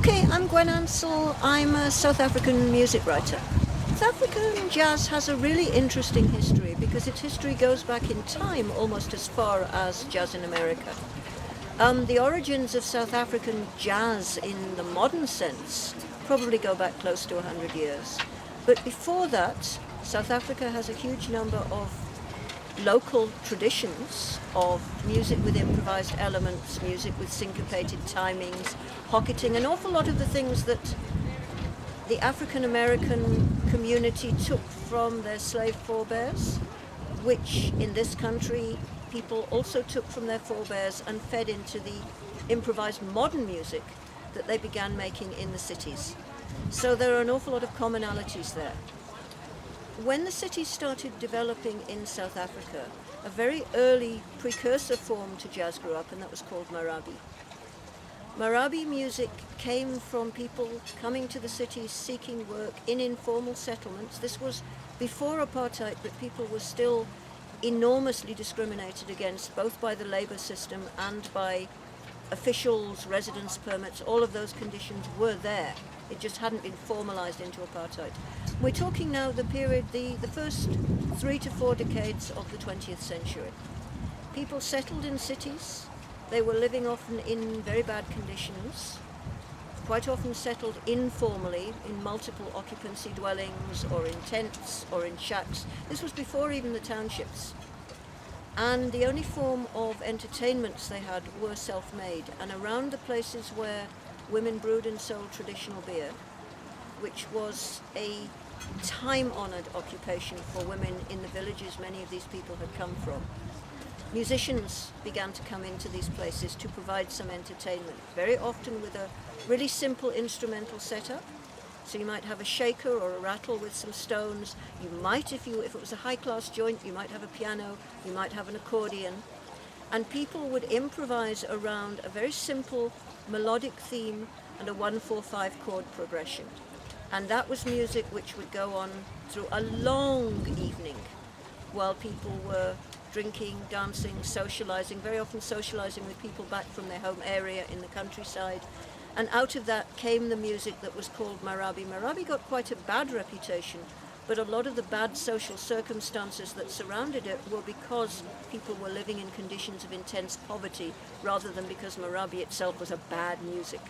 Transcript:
Okay, I'm Gwen Ansell. I'm a South African music writer. South African jazz has a really interesting history because its history goes back in time almost as far as jazz in America. The origins of South African jazz in the modern sense probably go back close to 100 years. But before that, South Africa has a huge number of local traditions of music with improvised elements, music with syncopated timings, pocketing, an awful lot of the things that the African American community took from their slave forebears, which in this country people also took from their forebears and fed into the improvised modern music that they began making in the cities. So there are an awful lot of commonalities there. When the cities started developing in South Africa, a very early precursor form to jazz grew up, and that was called marabi. Marabi music came from people coming to the cities seeking work in informal settlements. This was before apartheid, but people were still enormously discriminated against, both by the labor system and by officials, residence permits. All of those conditions were there. It just hadn't been formalized into apartheid. We're talking now the period, the first 3 to 4 decades of the 20th century. People settled in cities. They were living often in very bad conditions, quite often settled informally in multiple occupancy dwellings or in tents or in shacks. This was before even the townships. And the only form of entertainments they had were self-made. And around the places where women brewed and sold traditional beer, which was a time-honored occupation for women in the villages many of these people had come from, musicians began to come into these places to provide some entertainment, very often with a really simple instrumental setup. So you might have a shaker or a rattle with some stones. You might, if it was a high-class joint, you might have a piano, you might have an accordion. And people would improvise around a very simple melodic theme and a 1-4-5 chord progression. And that was music which would go on through a long evening while people were drinking, dancing, socializing, very often socializing with people back from their home area in the countryside. And out of that came the music that was called marabi. Marabi got quite a bad reputation, but a lot of the bad social circumstances that surrounded it were because people were living in conditions of intense poverty rather than because marabi itself was a bad music.